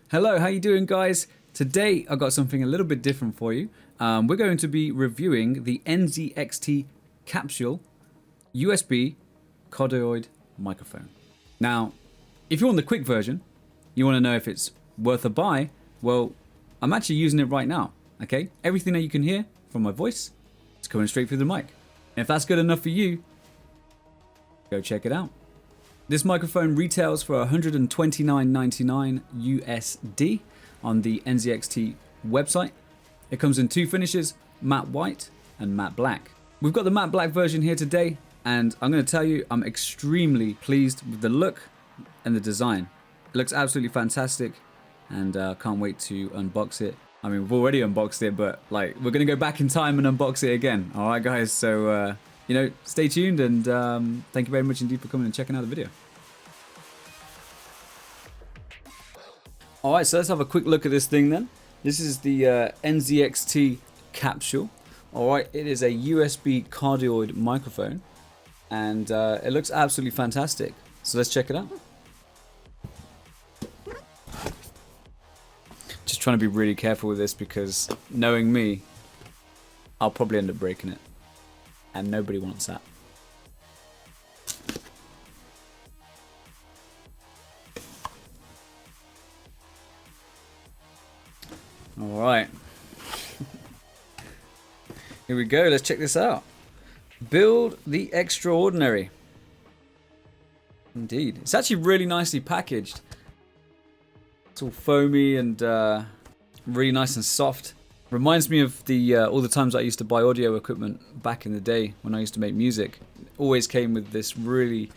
Hello, how you doing, guys? Today I got something a little bit different for you. We're going to be reviewing the NZXT Capsule USB cardioid microphone. Now, if you want the quick version, you want to know if it's worth a buy, well, I'm actually using it right now, okay? Everything that you can hear from my voice is coming straight through the mic. And if that's good enough for you, go check it out. This microphone retails for $129.99 USD on the NZXT website. It comes in two finishes, matte white and matte black. We've got the matte black version here today, and I'm going to tell you I'm extremely pleased with the look and the design. It looks absolutely fantastic, and can't wait to unbox it. I mean, we've already unboxed it, but like we're going to go back in time and unbox it again. All right, guys, so you know, stay tuned, and thank you very much indeed for coming and checking out the video. Alright, so let's have a quick look at this thing then. This is the NZXT Capsule. Alright, it is a USB cardioid microphone, and it looks absolutely fantastic. So let's check it out. Just trying to be really careful with this because knowing me, I'll probably end up breaking it. And nobody wants that. All right. Here we go. Let's check this out. Build the extraordinary. Indeed. It's actually really nicely packaged. It's all foamy and really nice and soft. Reminds me of the all the times I used to buy audio equipment back in the day when I used to make music. It always came with this really,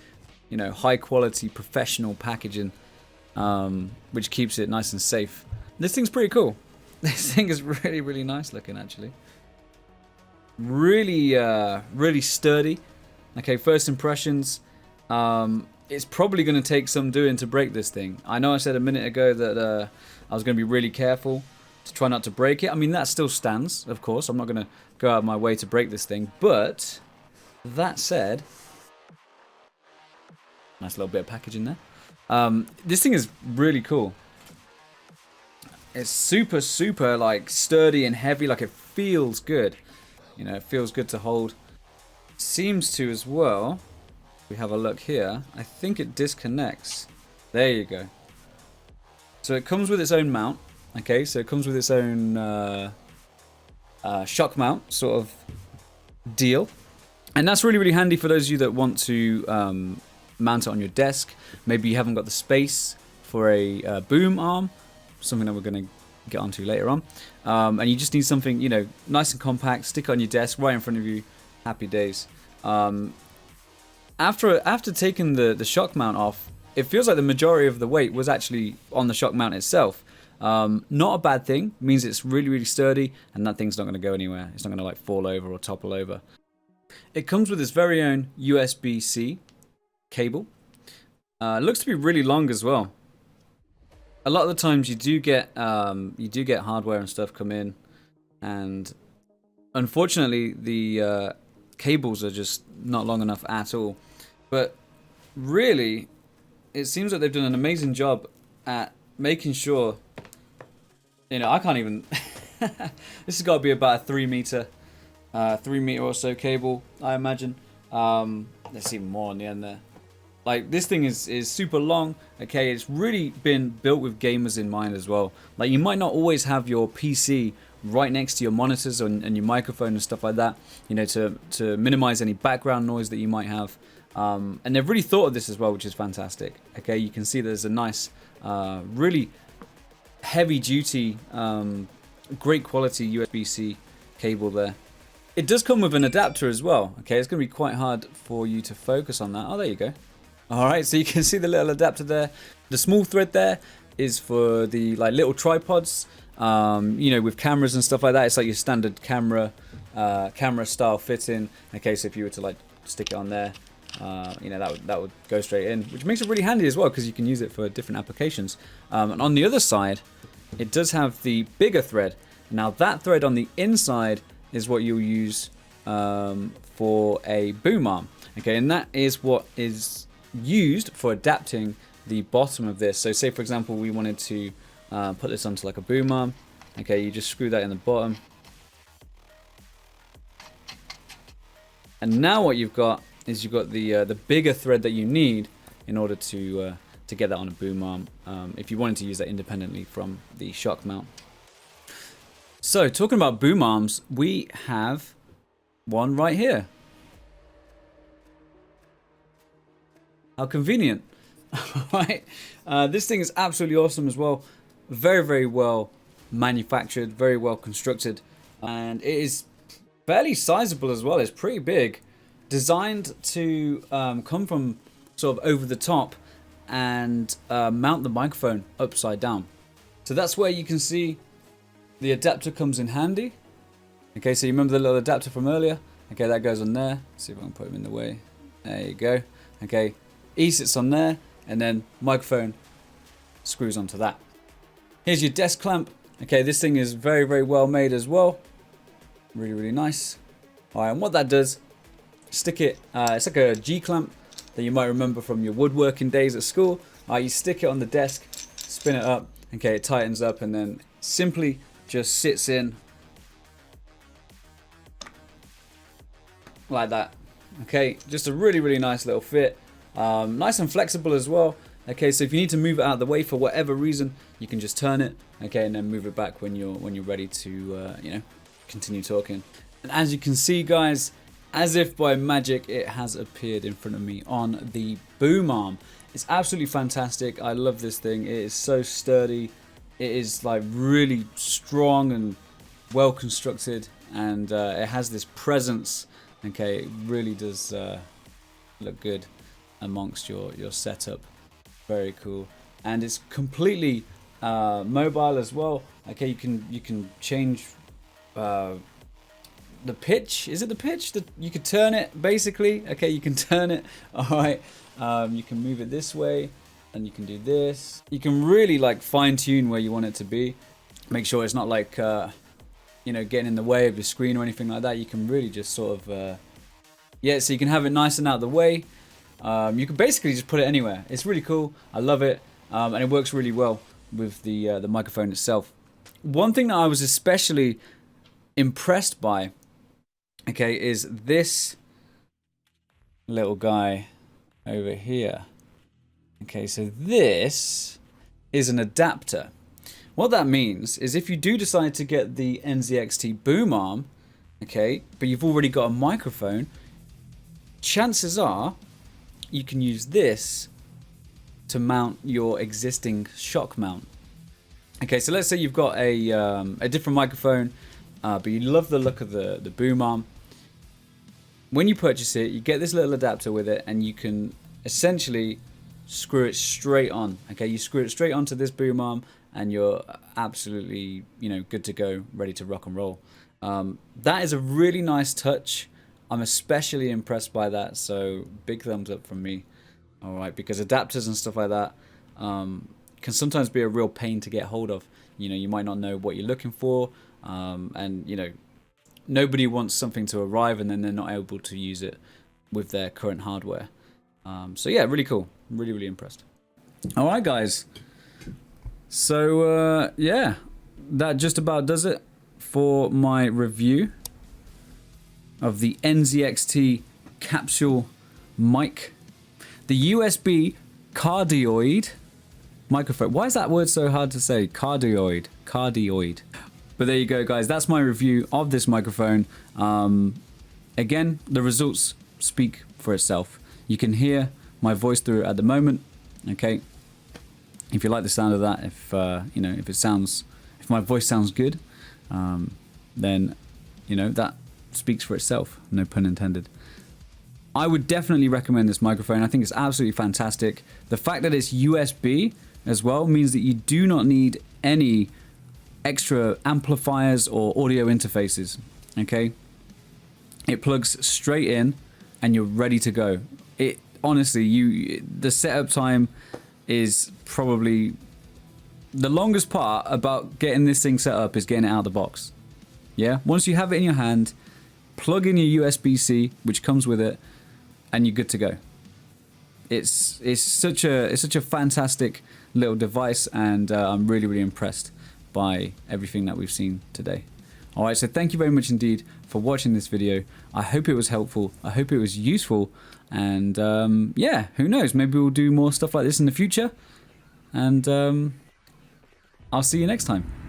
you know, high quality professional packaging, which keeps it nice and safe. This thing's pretty cool. This thing is really, really nice looking, actually. Really, really sturdy. Okay, first impressions. It's probably going to take some doing to break this thing. I know I said a minute ago that I was going to be really careful to try not to break it. I mean, that still stands, of course. I'm not going to go out of my way to break this thing. But, that said... Nice little bit of packaging there. This thing is really cool. It's super, super like sturdy and heavy. Like it feels good. You know, it feels good to hold. Seems to as well. We have a look here. I think it disconnects. There you go. So it comes with its own mount. Okay, so it comes with its own shock mount sort of deal. And that's really, really handy for those of you that want to mount it on your desk. Maybe you haven't got the space for a boom arm. Something that we're going to get onto later on. And you just need something, you know, nice and compact, stick on your desk, right in front of you. Happy days. After taking the shock mount off, it feels like the majority of the weight was actually on the shock mount itself. Not a bad thing. Means it's really, really sturdy, and that thing's not going to go anywhere. It's not going to like fall over or topple over. It comes with its very own USB-C cable. It looks to be really long as well. A lot of the times you do get hardware and stuff come in, and unfortunately the cables are just not long enough at all. But really, it seems like they've done an amazing job at making sure. You know, I can't even. This has got to be about a 3 meter or so cable, I imagine. There's even more on the end there. Like, this thing is super long, okay? It's really been built with gamers in mind as well. Like, you might not always have your PC right next to your monitors and your microphone and stuff like that, you know, to minimize any background noise that you might have. And they've really thought of this as well, which is fantastic. Okay, you can see there's a nice, really heavy-duty, great quality USB-C cable there. It does come with an adapter as well, okay? It's going to be quite hard for you to focus on that. Oh, there you go. Alright, so you can see the little adapter there. The small thread there is for the like little tripods, you know, with cameras and stuff like that. It's like your standard camera style fitting. Okay, so if you were to like stick it on there, you know, that would go straight in, which makes it really handy as well because you can use it for different applications. And on the other side, it does have the bigger thread. Now that thread on the inside is what you'll use for a boom arm. Okay, and that is what is used for adapting the bottom of this. So say for example we wanted to put this onto like a boom arm. Okay, you just screw that in the bottom. And now what you've got is you've got the bigger thread that you need in order to get that on a boom arm, if you wanted to use that independently from the shock mount. So talking about boom arms, we have one right here. How convenient. Right? This thing is absolutely awesome as well. Very, very well manufactured, very well constructed, and it is fairly sizable as well. It's pretty big. Designed to come from sort of over the top and mount the microphone upside down. So that's where you can see the adapter comes in handy. Okay, so you remember the little adapter from earlier? Okay, that goes on there. Let's see if I can put him in the way. There you go. Okay, E sits on there, and then microphone screws onto that. Here's your desk clamp. Okay, this thing is very, very well made as well. Really, really nice. All right, and what that does, stick it, it's like a G-clamp that you might remember from your woodworking days at school. You stick it on the desk, spin it up, okay, it tightens up, and then simply just sits in like that. Okay, just a really, really nice little fit. Nice and flexible as well. Okay, so if you need to move it out of the way for whatever reason, you can just turn it, okay, and then move it back when you're ready to continue talking. And as you can see, guys, as if by magic, it has appeared in front of me on the boom arm. It's absolutely fantastic. I love this thing. It is so sturdy. It is like really strong and well constructed, and it has this presence. Okay, it really does look good amongst your setup. Very cool, and it's completely mobile as well. Okay, you can change the pitch. Is it the pitch that you could turn it basically? Okay, you can turn it. All right, you can move it this way, and you can do this. You can really like fine tune where you want it to be. Make sure it's not like getting in the way of your screen or anything like that. You can really just sort of so you can have it nice and out of the way. You can basically just put it anywhere. It's really cool. I love it, and it works really well with the microphone itself. One thing that I was especially impressed by, okay, is this little guy over here. Okay, so this is an adapter. What that means is if you do decide to get the NZXT boom arm, okay, but you've already got a microphone, chances are you can use this to mount your existing shock mount. Okay, so let's say you've got a different microphone, but you love the look of the boom arm. When you purchase it, you get this little adapter with it, and you can essentially screw it straight on. Okay, you screw it straight onto this boom arm, and you're absolutely good to go, ready to rock and roll. That is a really nice touch. I'm especially impressed by that, so big thumbs up from me. All right, because adapters and stuff like that can sometimes be a real pain to get hold of. You might not know what you're looking for, and nobody wants something to arrive and then they're not able to use it with their current hardware. So yeah, really cool. Really, really impressed. All right, guys. So yeah, that just about does it for my review of the NZXT Capsule mic, the USB cardioid microphone. Why is that word so hard to say? Cardioid. But there you go, guys. That's my review of this microphone. Again, the results speak for itself. You can hear my voice through it at the moment. Okay. If you like the sound of that, if if my voice sounds good, then that speaks for itself. No pun intended. I would definitely recommend this microphone. I think it's absolutely fantastic. The fact that it's USB as well means that you do not need any extra amplifiers or audio interfaces. Okay, it plugs straight in and you're ready to go. It honestly, the setup time is probably the longest part about getting this thing set up is getting it out of the box. Yeah, once you have it in your hand, plug in your USB-C, which comes with it, and you're good to go. it's such a fantastic little device, and I'm really impressed by everything that we've seen today. All right, so thank you very much indeed for watching this video. I hope it was helpful. I hope it was useful. And yeah, who knows? Maybe we'll do more stuff like this in the future. And I'll see you next time.